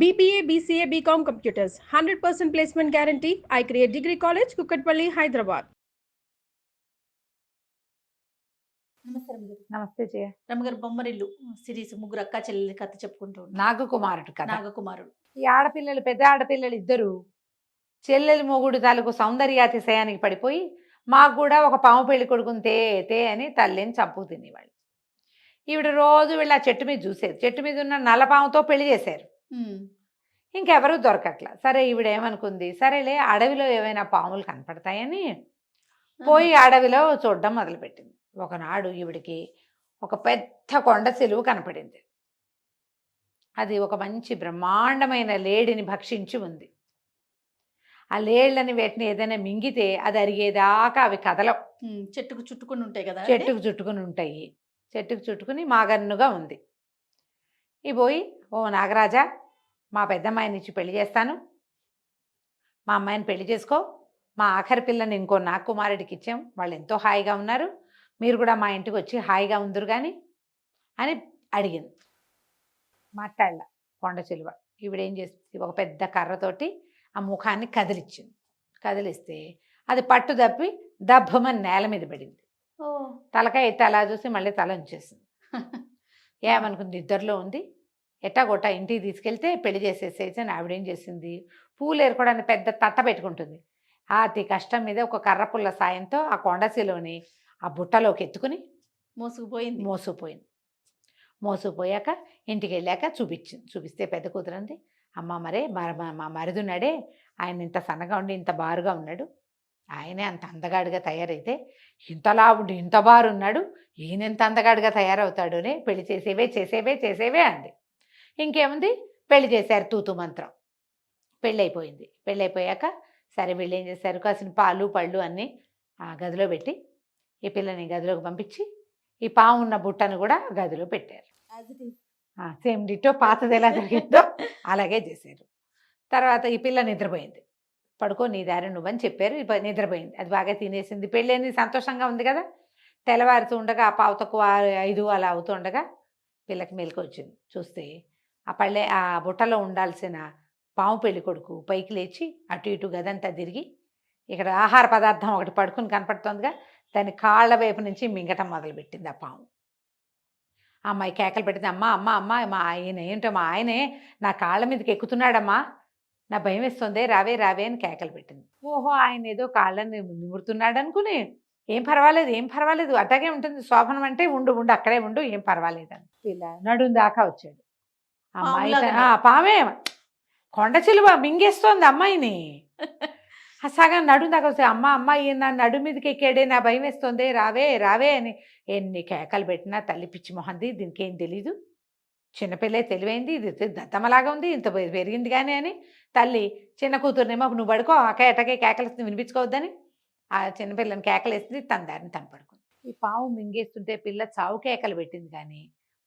BBA, BCA, BCom Computers. 100% placement guarantee. I create Degree College, Kukatpalli, Hyderabad. నమస్తే రమగారు. నమస్తే జయ. రమగారు Bommarillu series ముగ్గురు అక్క చెల్లెలి కథ చెప్పుకుంటూ ఉంటాం. నాగకుమారుడు కథ. నాగకుమారుడు. ఈ ఆడపిల్లలు పెద్ద ఆడపిల్లలు ఇద్దరు చెల్లెలు మొగుడు తాలూకు సౌందర్యాతిశయానికి పడిపోయి మాకు కూడా ఒక పాము పెళ్లి కొడుకుని తే అని తల్లిని చంపు తినేవాళ్ళు. ఈవిడ రోజు వీళ్ళ చెట్టు మీద చూసేది. చెట్టు మీద ఉన్న నల్లపాముతో పెళ్లి చేశారు. ఇంకెవరూ దొరకట్లా. సరే ఈవిడ ఏమనుకుంది, సరేలే అడవిలో ఏవైనా పాములు కనపడతాయని పోయి అడవిలో చూడడం మొదలుపెట్టింది. ఒకనాడు ఈవిడికి ఒక పెద్ద కొండ చెలువు కనపడింది. అది ఒక మంచి బ్రహ్మాండమైన లేడిని భక్షించి ఉంది. ఆ లేళ్ళని వేటిని ఏదైనా మింగితే అది అరిగేదాకా అవి కదలవు. చెట్టుకు చుట్టుకుని ఉంటాయి కదా. చెట్టుకు చుట్టుకుని ఉంటాయి. చెట్టుకు చుట్టుకుని మాగన్నుగా ఉంది. ఈ పోయి, ఓ నాగరాజా, మా పెద్దమ్మాయిని ఇచ్చి పెళ్లి చేస్తాను, మా అమ్మాయిని పెళ్లి చేసుకో, మా ఆఖరి పిల్లని ఇంకో నాగకుమారుడికి ఇచ్చాం, వాళ్ళు ఎంతో హాయిగా ఉన్నారు, మీరు కూడా మా ఇంటికి వచ్చి హాయిగా ఉందరు కానీ అని అడిగింది. మాట్లాడలా కొండ చిలువ. ఈవిడేం చేస్తుంది, ఒక పెద్ద కర్రతోటి ఆ ముఖాన్ని కదిలిచ్చింది. కదిలిస్తే అది పట్టు తప్పి దబ్బమని నేల మీద పడింది. తలకాయ ఎత్తి అలా చూసి మళ్ళీ తల ఉంచేసింది. ఏమనుకుంది, ఇద్దరిలో ఉంది, ఎట్టాగొట్ట ఇంటికి తీసుకెళ్తే పెళ్లి చేసేసేసి అని ఆవిడేం చేసింది, పూలు ఏరుకోవడానికి పెద్ద తట్ట పెట్టుకుంటుంది. అతి కష్టం మీద ఒక కర్ర పుల్ల సాయంతో ఆ కొండసిలోని ఆ బుట్టలోకి ఎత్తుకుని మోసుకుపోయింది. మోసుకుపోయాక ఇంటికి వెళ్ళాక చూపిస్తే పెద్ద కూతురంది, అమ్మ మరే మా మరిదున్నాడే, ఆయన ఇంత సన్నగా ఉండి ఇంత బారుగా ఉన్నాడు, ఆయనే అంత అందగాడిగా తయారైతే ఇంతలా ఉండి ఇంత బారున్నాడు, ఈయన ఎంత అందగాడిగా తయారవుతాడు అని పెళ్లి చేసేవే అంది. ఇంకేముంది, పెళ్లి చేశారు తూతు మంత్రం. పెళ్ళైపోయింది. పెళ్ళైపోయాక సరే వీళ్ళు ఏం చేశారు, కాసిన పాలు పళ్ళు అన్నీ ఆ గదిలో పెట్టి ఈ పిల్లని గదిలోకి పంపించి ఈ పాము ఉన్న బుట్టను కూడా గదిలో పెట్టారు. సేమ్ డిటో పాతది ఎలా జరిగిందో అలాగే చేశారు. తర్వాత ఈ పిల్ల నిద్రపోయింది. పడుకో నీ దారి నువ్వని చెప్పారు. నిద్రపోయింది. అది బాగా తినేసింది. పెళ్ళని సంతోషంగా ఉంది కదా. తెల్లవారుతూ ఉండగా ఆ పావు తక్కువ 5 అలా అవుతూ ఉండగా పిల్లకి మెలకు వచ్చింది. చూస్తే ఆ బుట్టలో ఉండాల్సిన పాము పెళ్లి కొడుకు పైకి లేచి అటు ఇటు గదంతా తిరిగి ఇక్కడ ఆహార పదార్థం ఒకటి పడుకుని కనపడుతోందిగా, దాని కాళ్ళ వైపు నుంచి మింగటం మొదలుపెట్టింది ఆ పాము. అమ్మాయి కేకలు పెట్టింది, అమ్మ అమ్మ అమ్మ మా ఆయన ఏంటో, మా ఆయనే నా కాళ్ళ మీదకి ఎక్కుతున్నాడమ్మా, నా భయం వేస్తుంది, రావే అని కేకలు పెట్టింది. ఓహో, ఆయన ఏదో కాళ్ళని నిమురుతున్నాడు అనుకుని ఏం పర్వాలేదు అట్లాగే ఉంటుంది శోభనం అంటే, ఉండు అక్కడే ఉండు, ఏం పర్వాలేదు అని ఇలా నడుం దాకా వచ్చాడు. అమ్మాయి పామే కొండ చిలువ మింగేస్తోంది అమ్మాయిని. సగం నడుం దాకా వస్తే, అమ్మాయి నా నడు మీదకి ఎక్కాడే, నా భయం వేస్తుంది, రావే అని ఎన్ని కేకలు పెట్టినా తల్లి పిచ్చి మొహంది, దీనికి ఏం తెలీదు, చిన్నపిల్లే తెలివైంది, ఇది దత్తమలాగా ఉంది, ఇంత పెరిగింది కానీ అని తల్లి చిన్న కూతురునేమో నువ్వు పడుకో ఎటకే కేకలేస్తుంది వినిపించుకోవద్దని ఆ చిన్నపిల్లని కేకలేస్తుంది, తన దారిని తను పడుకుంది. ఈ పాము మింగేస్తుంటే పిల్ల చావు కేకలు పెట్టింది కానీ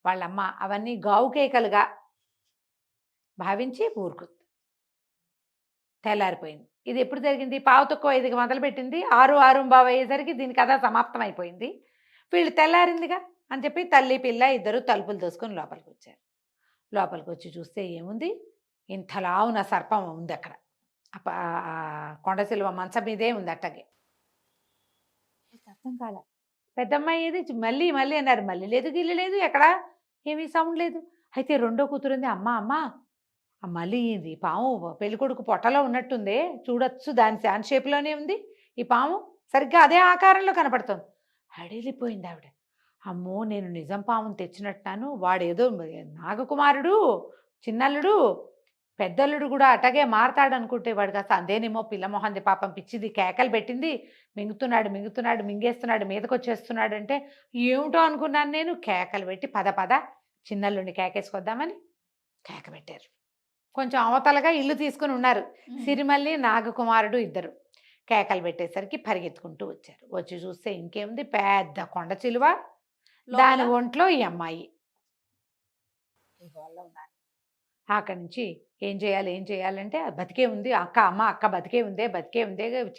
వాళ్ళమ్మ అవన్నీ గావు కేకలుగా భావించి ఊరుకుంది. తెల్లారిపోయింది. ఇది ఎప్పుడు జరిగింది, పావు తక్కువ 5కి మొదలుపెట్టింది, 6:6 అయ్యేసరికి దీని కథ సమాప్తం అయిపోయింది. వీళ్ళు తెల్లారిందిగా అని చెప్పి తల్లి పిల్ల ఇద్దరు తలుపులు దోసుకొని లోపలికి వచ్చారు. లోపలికి వచ్చి చూస్తే ఏముంది, ఇంతలా ఉన్న సర్పం ఉంది అక్కడ. కొండసిలువ మంచం మీదే ఉంది అట్టగే. అర్థం కాల. పెద్దమ్మాయి ఏది మళ్ళీ అన్నారు, మళ్ళీ లేదు గిల్లి లేదు, ఎక్కడ ఏమీ సౌండ్ లేదు. అయితే రెండో కూతురుంది, అమ్మ మళ్ళీ ఇది పాము పెళ్ళికొడుకు పొట్టలో ఉన్నట్టుందే, చూడొచ్చు, దాని షేప్లోనే ఉంది ఈ పాము, సరిగ్గా అదే ఆకారంలో కనపడుతుంది. అడిలిపోయింది ఆవిడ. అమ్మో, నేను నిజం పాముని తెచ్చినట్టున్నాను, వాడేదో నాగకుమారుడు చిన్నల్లుడు పెద్దల్లుడు కూడా అటగే మారతాడు అనుకుంటే వాడు కాస్త అందేనేమో, పిల్లమొహంది పాపం పిచ్చిది, కేకలు పెట్టింది, మింగేస్తున్నాడు మీదకి వచ్చేస్తున్నాడు అంటే ఏమిటో అనుకున్నాను నేను. కేకలు పెట్టి పద చిన్నల్లుడిని కేకేసుకొద్దామని కేక పెట్టారు. కొంచెం అవతలగా ఇల్లు తీసుకుని ఉన్నారు సిరిమల్లి నాగకుమారుడు ఇద్దరు. కేకలు పెట్టేసరికి పరిగెత్తుకుంటూ వచ్చారు. వచ్చి చూస్తే ఇంకేముంది, పెద్ద కొండ చిలువ, దాని ఒంట్లో ఈ అమ్మాయి ఉన్నారు. అక్కడి నుంచి ఏం చేయాలంటే బతికే ఉంది అక్క బతికే ఉందే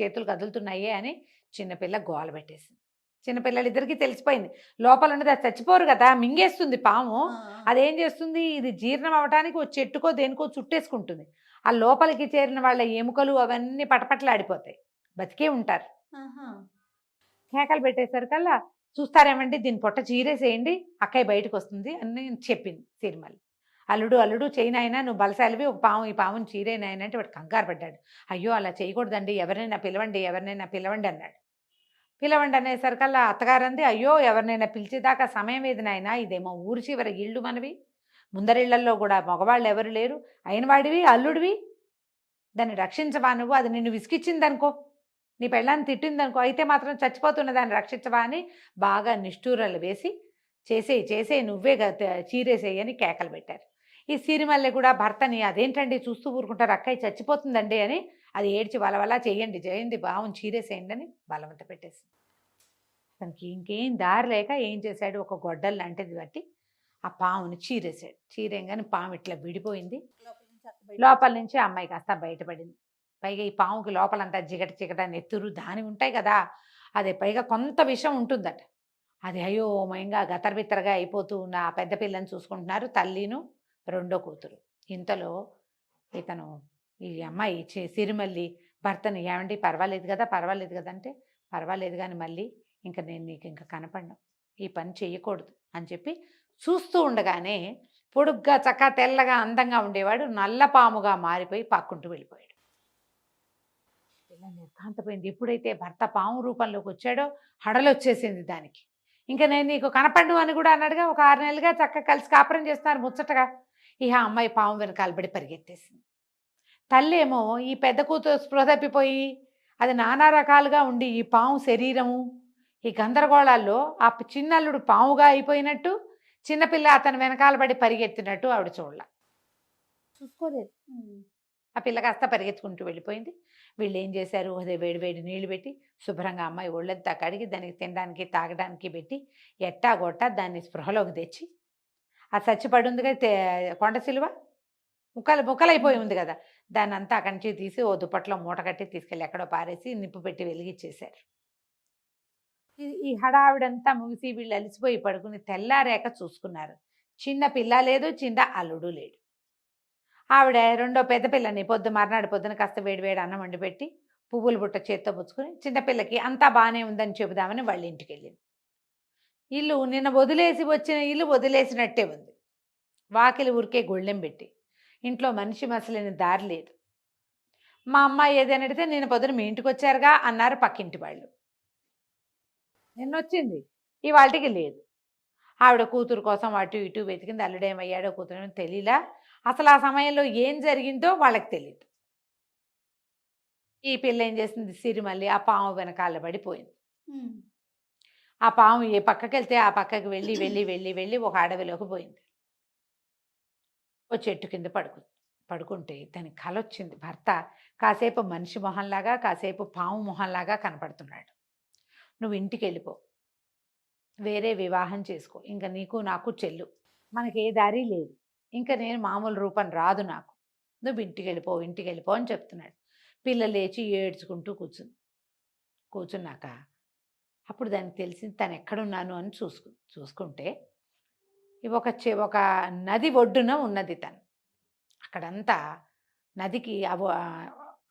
చేతులు కదులుతున్నాయే అని చిన్నపిల్ల గోల పెట్టేసింది. చిన్నపిల్లలిద్దరికీ తెలిసిపోయింది. లోపల ఉన్నది అది చచ్చిపోరు కదా, మింగేస్తుంది పాము. అదేం చేస్తుంది, ఇది జీర్ణం అవ్వడానికి ఓ చెట్టుకో దేనికో చుట్టేసుకుంటుంది. ఆ లోపలికి చేరిన వాళ్ళ ఎముకలు అవన్నీ పటపటలాడిపోతాయి, బతికే ఉంటారు. కేకలు పెట్టేసరికల్లా చూస్తారేమండి దీని పొట్ట చీరేసేయండి, అక్కయ్య బయటకు వస్తుంది అని చెప్పింది సిరిమల్లి. అల్లుడు అల్లుడు చేయనైనా, నువ్వు బలశాలివి, ఒక పాము ఈ పాముని చీరేనాయన అంటే వాడు కంగారు పడ్డాడు. అయ్యో అలా చేయకూడదండి, ఎవరినైనా పిలవండి అన్నాడు. పిలవండి అనేసరికల్లా అత్తగారంది, అయ్యో ఎవరినైనా పిలిచేదాకా సమయం ఏది నాయనా, ఇదేమో ఊరి చివరి ఇళ్ళు మనవి, ముందరిళ్లల్లో కూడా మగవాళ్ళు ఎవరు లేరు, అయిన వాడివి అల్లుడివి, దాన్ని రక్షించవా నువ్వు, అది నిన్ను విసిగిచ్చిందనుకో, నీ పెళ్ళాన్ని తిట్టిందనుకో, అయితే మాత్రం చచ్చిపోతున్న దాన్ని రక్షించవా అని బాగా నిష్ఠూరాలు వేసి చేసే నువ్వే చీరేసేయని కేకలు పెట్టారు. ఈ సిరిమల్లె కూడా భర్తని, అదేంటండి చూస్తూ ఊరుకుంటారు, అక్కయ్య చచ్చిపోతుందండి అని అది ఏడ్చి వలవలా చేయండి బావుని చీరేసేయండి అని బలవంత పెట్టేసింది. తనకి ఇంకేం దారి లేక ఏం చేశాడు, ఒక గొడ్డలు లాంటిది బట్టి ఆ పాముని చీరేసాడు. చీరేయంగానే పాము ఇట్లా విడిపోయింది. లోపల నుంచి అమ్మాయి కాస్త బయటపడింది. పైగా ఈ పాముకి లోపలంతా జిగట నెత్తురు దాని ఉంటాయి కదా, అదే పైగా కొంత విషం ఉంటుందట. అది అయోమయంగా గతరబిత్తరగా అయిపోతూ ఉన్న ఆ పెద్ద పిల్లని చూసుకుంటున్నారు తల్లిను రెండో కూతురు. ఇంతలో ఇతను ఈ అమ్మాయి సిరిమల్లి భర్తని, ఏమండి పర్వాలేదు కదా అంటే, పర్వాలేదు కానీ మళ్ళీ ఇంకా నేను నీకు ఇంకా కనపడను, ఈ పని చేయకూడదు అని చెప్పి చూస్తూ ఉండగానే పొడుగ్గా చక్క తెల్లగా అందంగా ఉండేవాడు నల్ల పాముగా మారిపోయి పక్కుంటూ వెళ్ళిపోయాడు. పిల్ల నిర్ఘాంతపోయింది. ఎప్పుడైతే భర్త పాము రూపంలోకి వచ్చాడో హడలొచ్చేసింది దానికి. ఇంకా నేను నీకు కనపడ్ను అని కూడా అన్నాడుగా. ఒక 6 నెలలుగా చక్కగా కలిసి కాపురం చేస్తున్నారు ముచ్చటగా. ఇక అమ్మాయి పాము వెనకాలబడి పరిగెత్తేసింది. తల్లేమో ఈ పెద్ద కూతురు స్పృహ తప్పిపోయి అది నానా రకాలుగా ఉండి ఈ పాము శరీరము ఈ గందరగోళాల్లో ఆ చిన్నల్లుడు పాముగా అయిపోయినట్టు, చిన్నపిల్ల అతను వెనకాలబడి పరిగెత్తినట్టు ఆవిడ చూసుకోలేదు. ఆ పిల్ల కాస్త పరిగెత్తుకుంటూ వెళ్ళిపోయింది. వీళ్ళు ఏం చేశారు, అదే వేడి నీళ్లు పెట్టి శుభ్రంగా అమ్మాయి ఒళ్ళంతా కడిగి దానికి తినడానికి తాగడానికి పెట్టి ఎట్టాగొట్టా దాన్ని స్పృహలోకి తెచ్చి, ఆ చచ్చిపడి ఉందిగా కొండ సిలువ ముక్కలైపోయి ఉంది కదా, దాన్ని అంతా అక్కడి నుంచి తీసి ఓ దుప్పట్లో మూట కట్టి తీసుకెళ్ళి ఎక్కడో పారేసి నిప్పు పెట్టి వెలిగించేశారు. ఈ హడావిడంతా ముగిసి వీళ్ళు అలిసిపోయి పడుకుని తెల్లారేక చూసుకున్నారు. చిన్న పిల్ల లేదు, చిన్న అల్లుడు లేడు. ఆవిడ రెండో పెద్ద పిల్లని మర్నాడు పొద్దున కాస్త వేడి అన్నం వండి పెట్టి పువ్వుల బుట్ట చేత్తో పుచ్చుకొని చిన్నపిల్లకి అంతా బాగానే ఉందని చెబుదామని వాళ్ళ ఇంటికి వెళ్ళింది. ఇల్లు నిన్న వదిలేసి వచ్చిన ఇల్లు వదిలేసినట్టే ఉంది. వాకిలి ఊరికే గొళ్ళెం పెట్టి, ఇంట్లో మనిషి మసలేని దారి లేదు. మా అమ్మాయి ఏదైనా అడిగితే నేను పొద్దున మీ ఇంటికి వచ్చారుగా అన్నారు పక్కింటి వాళ్ళు. నిన్నొచ్చింది, ఇవాళకి లేదు. ఆవిడ కూతురు కోసం అటు ఇటు వెతికింది. అల్లుడేమయ్యాడో కూతురు తెలియలా. అసలు ఆ సమయంలో ఏం జరిగిందో వాళ్ళకి తెలియదు. ఈ పిల్ల ఏం చేసింది, సిరిమల్లి ఆ పాము వెనకాల పడిపోయింది. ఆ పాము ఏ పక్కకి వెళ్తే ఆ పక్కకి వెళ్ళి ఒక అడవిలోకి పోయింది. ఓ చెట్టు కింద పడుకుంటే దానికి కల వచ్చింది. భర్త కాసేపు మనిషి మొహంలాగా, కాసేపు పాము మొహంలాగా కనపడుతున్నాడు. నువ్వు ఇంటికి వెళ్ళిపో, వేరే వివాహం చేసుకో, ఇంకా నీకు నాకు చెల్లు, మనకి ఏ దారి లేదు, ఇంకా నేను మామూలు రూపం రాదు నాకు, నువ్వు ఇంటికి వెళ్ళిపో అని చెప్తున్నాడు. పిల్ల లేచి ఏడ్చుకుంటూ కూర్చున్నాక అప్పుడు దానికి తెలిసింది తను ఎక్కడున్నాను అని చూసుకుంటే ఒక నది ఒడ్డున ఉన్నది తను. అక్కడంతా నదికి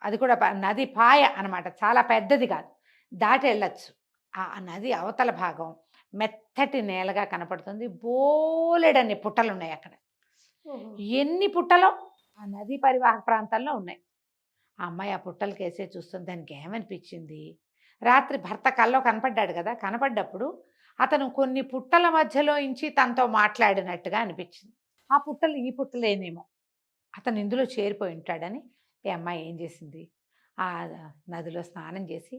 అది కూడా నది పాయ అనమాట, చాలా పెద్దది కాదు, దాటి వెళ్ళచ్చు. ఆ నది అవతల భాగం మెత్తటి నేలగా కనపడుతుంది. బోలెడన్ని పుట్టలు ఉన్నాయి అక్కడ. ఎన్ని పుట్టలో ఆ నదీ పరివాహక ప్రాంతాల్లో ఉన్నాయి. ఆ అమ్మాయి ఆ పుట్టలకి వేసే చూస్తుంది. దానికి ఏమనిపించింది, రాత్రి భర్త కల్లో కనపడ్డాడు కదా, కనపడ్డప్పుడు అతను కొన్ని పుట్టల మధ్యలో ఇంచి తనతో మాట్లాడినట్టుగా అనిపించింది. ఆ పుట్టలు ఈ పుట్టలేనేమో, అతను ఇందులో చేరిపోయి ఉంటాడని ఈ అమ్మాయి ఏం చేసింది, ఆ నదిలో స్నానం చేసి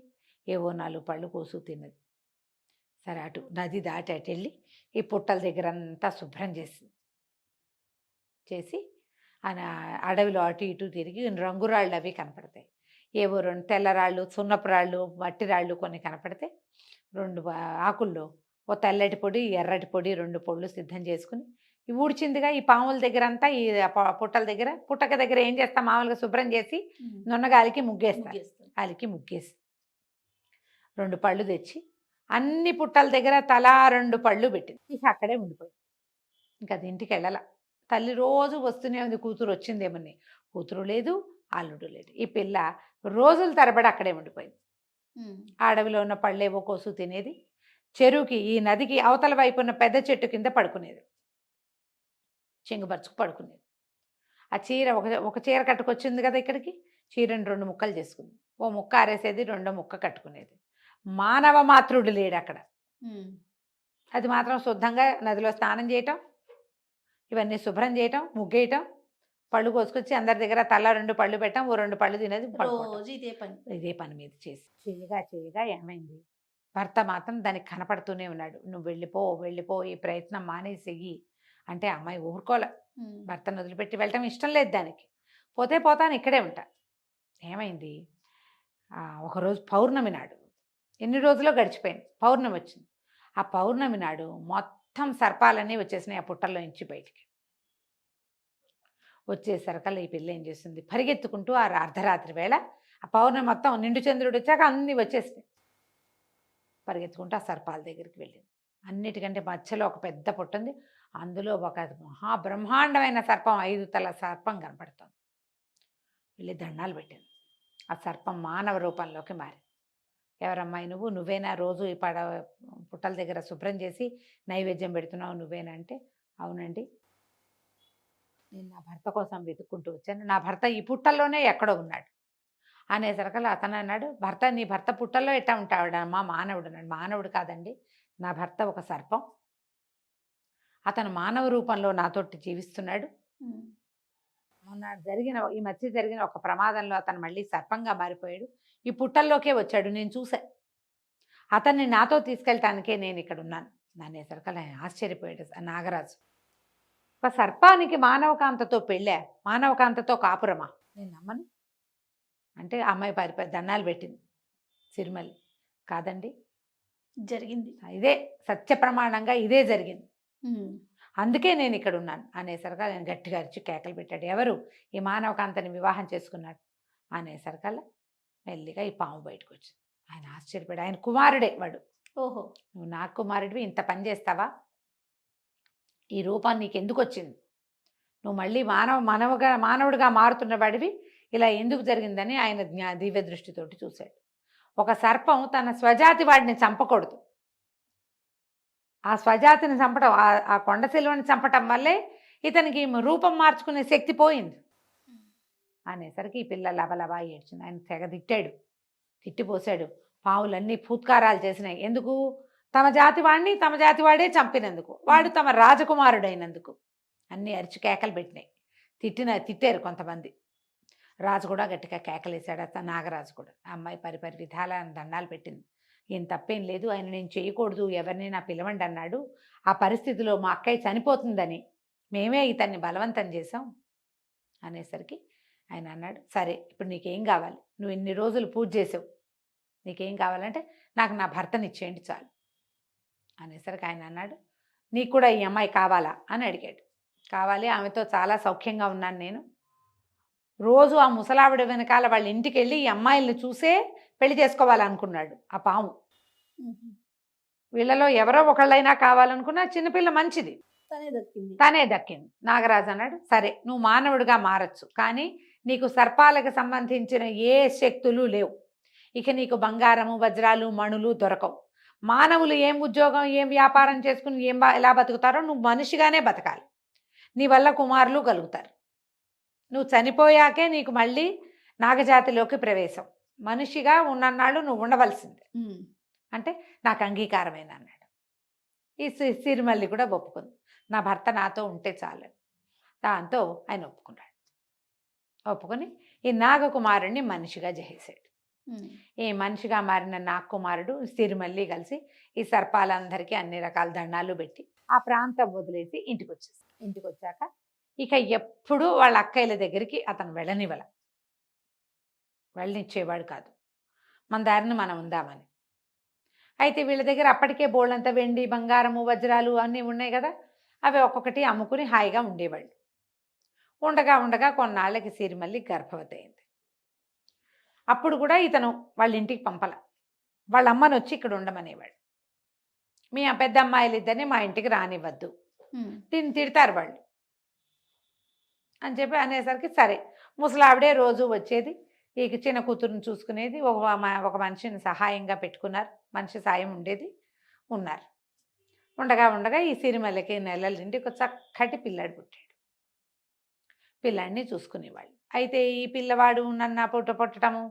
ఏవో 4 పళ్ళు కోసు తిన్నది. సరే అటు నది దాటి అటు వెళ్ళి ఈ పుట్టల దగ్గర అంతా శుభ్రం చేసి అడవిలో అటు ఇటు తిరిగి రంగురాళ్ళు అవి కనపడతాయి. ఏవో 2 తెల్లరాళ్ళు, సున్నపు రాళ్ళు, మట్టి రాళ్ళు కొన్ని కనపడితే 2 ఆకుల్లో ఓ తెల్లటి పొడి, ఎర్రటి పొడి 2 పొళ్ళు సిద్ధం చేసుకుని ఈ ఊడ్చిందిగా ఈ పాముల దగ్గర అంతా, ఈ పుట్టల దగ్గర పుట్టక దగ్గర ఏం చేస్తాం, మామూలుగా శుభ్రం చేసి నున్నగాలికి ముగ్గేసి 2 పళ్ళు తెచ్చి అన్ని పుట్టల దగ్గర తలా 2 పళ్ళు పెట్టింది. ఇక అక్కడే ఉండిపోయింది. ఇంకా అది ఇంటికి వెళ్ళాల. తల్లి రోజు వస్తూనే ఉంది, కూతురు వచ్చిందేమని. కూతురు లేదు, అల్లుడు లేడు. ఈ పిల్ల రోజుల తరబడి అక్కడే ఉండిపోయింది. ఆ అడవిలో ఉన్న పళ్ళేవో కోసు తినేది, చెరువుకి ఈ నదికి అవతల వైపు ఉన్న పెద్ద చెట్టు కింద పడుకునేది, చెంగుపరుచుకు పడుకునేది. ఆ చీర ఒక చీర కట్టుకొచ్చింది కదా ఇక్కడికి, చీరను 2 ముక్కలు చేసుకుంది. ఓ ముక్క ఆరేసేది, 2వ ముక్క కట్టుకునేది. మానవ మాతృడు లేడు అక్కడ. అది మాత్రం శుద్ధంగా నదిలో స్నానం చేయటం, ఇవన్నీ శుభ్రం చేయటం, ముగ్గేయటం, పళ్ళు కోసుకొచ్చి అందరి దగ్గర తల 2 పళ్ళు పెట్టాం, ఓ 2 పళ్ళు తినేది, పడుకోవటం. రోజు ఇదే పని. ఇదే పని మీద చేయగా ఏమైంది, భర్త మాత్రం దానికి కనపడుతూనే ఉన్నాడు. నువ్వు వెళ్ళిపో, ఈ ప్రయత్నం మానేసేయి అంటే అమ్మాయి ఊరుకోలే. భర్తను వదిలిపెట్టి వెళ్ళటం ఇష్టం లేదు దానికి. పోతాను, ఇక్కడే ఉంటా. ఏమైంది, ఒకరోజు పౌర్ణమి నాడు, ఎన్ని రోజులో గడిచిపోయింది, పౌర్ణమి వచ్చింది. ఆ పౌర్ణమి నాడు మొత్తం సర్పాలన్నీ వచ్చేసినాయి ఆ పుట్టల్లో నుంచి బయటికి. వచ్చేసరికల్లా ఈ పిల్ల ఏం చేస్తుంది, పరిగెత్తుకుంటూ ఆ అర్ధరాత్రి వేళ, ఆ పౌర్ణమి మొత్తం నిండు చంద్రుడు వచ్చాక అన్నీ వచ్చేసినాయి, పరిగెత్తుకుంటూ ఆ సర్పాల దగ్గరికి వెళ్ళింది. అన్నిటికంటే మధ్యలో ఒక పెద్ద పుట్ట ఉంది, అందులో ఒక మహాబ్రహ్మాండమైన సర్పం, 5 తల సర్పం కనపడుతుంది. వెళ్ళి దండాలు పెట్టింది. ఆ సర్పం మానవ రూపంలోకి మారింది. ఎవరమ్మాయి నువ్వేనా రోజు ఈ పుట్టల దగ్గర శుభ్రం చేసి నైవేద్యం పెడుతున్నావు నువ్వేనా అంటే, అవునండి, నేను నా భర్త కోసం వెతుక్కుంటూ వచ్చాను, నా భర్త ఈ పుట్టల్లోనే ఎక్కడో ఉన్నాడు అనేసరికల్లా అతను అన్నాడు, నీ భర్త పుట్టల్లో ఎట్టా ఉంటాడమ్మా, మానవుడు అన్నాడు. మానవుడు కాదండి, నా భర్త ఒక సర్పం, అతను మానవ రూపంలో నాతోటి జీవిస్తున్నాడు. ఈ మధ్య జరిగిన ఒక ప్రమాదంలో అతను మళ్ళీ సర్పంగా మారిపోయాడు, ఈ పుట్టల్లోకే వచ్చాడు, నేను చూసా, అతన్ని నాతో తీసుకెళ్ళటానికే నేను ఇక్కడ ఉన్నాను అనేసరికల్లా ఆశ్చర్యపోయాడు నాగరాజు. ఒక సర్పానికి మానవకాంతతో పెళ్ళా, మానవకాంతతో కాపురమా, నేను నమ్మను అంటే అమ్మాయి దండాలు పెట్టింది. సిరిమల్లి, కాదండి, జరిగింది ఇదే సత్య ప్రమాణంగా ఇదే జరిగింది, అందుకే నేను ఇక్కడ ఉన్నాను అనేసరికల్లా నేను గట్టిగా అరిచి కేకలు పెట్టాడు. ఎవరు, ఈ మానవకాంతని వివాహం చేసుకున్నాడు అనేసరికల్లా మెల్లిగా ఈ పాము బయటకు వచ్చింది. ఆయన ఆశ్చర్యపడి, ఆయన కుమారుడే వాడు. ఓహో, నువ్వు నా కుమారుడివి, ఇంత పని చేస్తావా, ఈ రూపం నీకు ఎందుకు వచ్చింది, నువ్వు మళ్ళీ మానవుడిగా మారుతున్న వాడివి, ఇలా ఎందుకు జరిగిందని ఆయన దివ్య దృష్టితోటి చూశాడు. ఒక సర్పం తన స్వజాతి వాడిని చంపకూడదు, ఆ స్వజాతిని చంపటం, ఆ కొండ శిలువని చంపటం వల్లే ఇతనికి రూపం మార్చుకునే శక్తి పోయింది అనేసరికి ఈ పిల్ల లబలబా ఏడ్చింది. ఆయన తెగ తిట్టిపోసాడు. పావులన్నీ ఫూత్కారాలు చేసినాయి. ఎందుకు, తమ జాతి వాడే చంపినందుకు, వాడు తమ రాజకుమారుడైనందుకు అన్నీ అరిచి కేకలు పెట్టినాయి. తిట్టారు కొంతమంది. రాజు కూడా గట్టిగా కేకలేశాడు, నాగరాజు కూడా. ఆ అమ్మాయి పరిపరి విధాల దండాలు పెట్టింది. ఏం తప్పేం లేదు, ఆయన నేను చేయకూడదు, ఎవరినైనా పిలవండి అన్నాడు, ఆ పరిస్థితిలో మా అక్కయ్య చనిపోతుందని మేమే ఇతన్ని బలవంతం చేసాం అనేసరికి ఆయన అన్నాడు, సరే ఇప్పుడు నీకేం కావాలి, నువ్వు ఇన్ని రోజులు పూజ చేసావు, నీకేం కావాలంటే నాకు నా భర్తని ఇచ్చేయండి చాలు అనేసరికి ఆయన అన్నాడు, నీకు కూడా ఈ అమ్మాయి కావాలా అని అడిగాడు. కావాలి, ఆమెతో చాలా సౌఖ్యంగా ఉన్నాను నేను, రోజు ఆ ముసలావిడ వెనకాల వాళ్ళ ఇంటికి వెళ్ళి ఈ అమ్మాయిల్ని చూసే పెళ్లి చేసుకోవాలనుకున్నాడు ఆ పాము. వీళ్ళలో ఎవరో ఒకళ్ళైనా కావాలనుకున్నా, చిన్నపిల్ల మంచిది, తనే దక్కింది. నాగరాజు అన్నాడు, సరే నువ్వు మానవుడిగా మారచ్చు, కానీ నీకు సర్పాలకు సంబంధించిన ఏ శక్తులు లేవు, ఇక నీకు బంగారము వజ్రాలు మణులు దొరకవు. మానవులు ఏం ఉద్యోగం ఏం వ్యాపారం చేసుకుని ఎలా బతుకుతారో నువ్వు మనిషిగానే బతకాలి, నీ వల్ల కుమారులు కలుగుతారు, నువ్వు చనిపోయాకే నీకు మళ్ళీ నాగజాతిలోకి ప్రవేశం, మనిషిగా ఉన్నన్నాళ్ళు నువ్వు ఉండవలసిందే అంటే నాకు అంగీకారమైన అన్నాడు. ఈ సిరిమల్లి కూడా ఒప్పుకుంది, నా భర్త నాతో ఉంటే చాలు. దాంతో ఆయన ఒప్పుకొని ఈ నాగకుమారుణ్ణి మనిషిగా చేసాడు. ఈ మనిషిగా మారిన నాగకుమారుడు సిరిమల్లి కలిసి ఈ సర్పాలందరికీ అన్ని రకాల దండాలు పెట్టి ఆ ప్రాంతం వదిలేసి ఇంటికి వచ్చాక ఇక ఎప్పుడూ వాళ్ళ అక్కయ్యల దగ్గరికి అతను వెళ్ళనిచ్చేవాడు కాదు, మన దారిని మనం ఉందామని. అయితే వీళ్ళ దగ్గర అప్పటికే బోళ్ళంత వెండి బంగారము వజ్రాలు అన్నీ ఉన్నాయి కదా, అవి ఒక్కొక్కటి అమ్ముకుని హాయిగా ఉండేవాళ్ళు. ఉండగా కొన్నాళ్ళకి సిరిమల్లి గర్భవతి అయింది. అప్పుడు కూడా ఇతను వాళ్ళ ఇంటికి పంపల, వాళ్ళ అమ్మని వచ్చి ఇక్కడ ఉండమనేవాడు. మీ పెద్ద అమ్మాయిలు ఇద్దరిని మా ఇంటికి రానివ్వద్దు, ఉమ్. తిడతారు వాళ్ళు అని చెప్పి అనేసరికి సరే ముసలావిడే రోజు వచ్చేది, ఈ చిన్న కూతురుని చూసుకునేది, ఒక మనిషిని సహాయంగా పెట్టుకున్నారు, మనిషి సాయం ఉండేది, ఉన్నారు. ఉండగా ఈ సిరిమల్లకి నెలల నుండి ఒక చక్కటి పిల్లాడు పుట్టాడు. పిల్లాడిని చూసుకునేవాళ్ళు. అయితే ఈ పిల్లవాడు నన్ను పుట్టడము,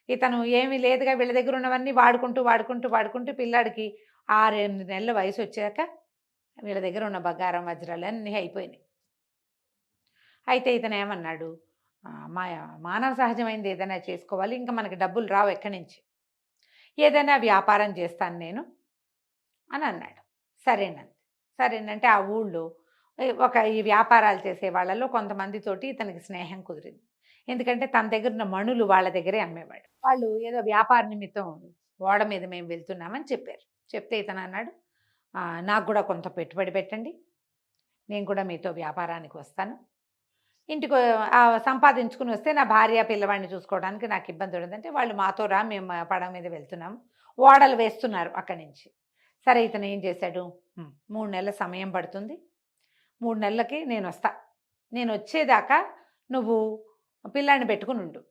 ఇతను ఏమీ లేదుగా, వీళ్ళ దగ్గర ఉన్నవన్నీ వాడుకుంటూ పిల్లాడికి 6-8 నెలల వయసు వచ్చాక వీళ్ళ దగ్గర ఉన్న బంగారం వజ్రాలు అన్నీ అయిపోయినాయి. అయితే ఇతను ఏమన్నాడు, మానవ సహజమైనది ఏదైనా చేసుకోవాలి, ఇంకా మనకి డబ్బులు రావు ఎక్కడి నుంచి, ఏదైనా వ్యాపారం చేస్తాను నేను అని అన్నాడు. సరేనంటే ఆ ఊళ్ళో ఈ వ్యాపారాలు చేసే వాళ్ళలో కొంతమందితోటి ఇతనికి స్నేహం కుదిరింది. ఎందుకంటే తన దగ్గర ఉన్న మణులు వాళ్ళ దగ్గరే అమ్మేవాడు. వాళ్ళు ఏదో వ్యాపార నిమిత్తం ఓడ మీద మేము వెళ్తున్నామని చెప్పారు. చెప్తే ఇతను అన్నాడు, నాకు కూడా కొంత పెట్టుబడి పెట్టండి, నేను కూడా మీతో వ్యాపారానికి వస్తాను, ఇంటికి సంపాదించుకుని వస్తే నా భార్య పిల్లవాడిని చూసుకోవడానికి నాకు ఇబ్బంది ఉండదంటే, వాళ్ళు మాతో రా, మేము పడవ మీద వెళ్తున్నాము, ఓడలు వేస్తున్నారు అక్కడి నుంచి. సరే ఇతను ఏం చేశాడు, 3 నెలల సమయం పడుతుంది, 3 నెలలకి నేను వస్తా, నేను వచ్చేదాకా నువ్వు పిల్లాన్ని పెట్టుకుని ఉండు,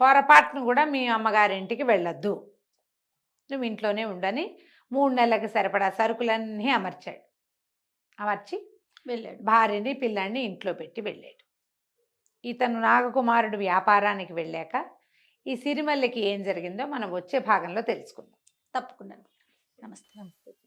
పొరపాటును కూడా మీ అమ్మగారింటికి వెళ్ళొద్దు, నువ్వు ఇంట్లోనే ఉండని 3 నెలలకి సరిపడా సరుకులన్నీ అమర్చి వెళ్ళాడు. భార్యని పిల్లాన్ని ఇంట్లో పెట్టి వెళ్ళాడు. ఇతను నాగకుమారుడు వ్యాపారానికి వెళ్ళాక ఈ సిరిమల్లెకి ఏం జరిగిందో మనం వచ్చే భాగంలో తెలుసుకుందాం. తప్పకుండా. నమస్తే.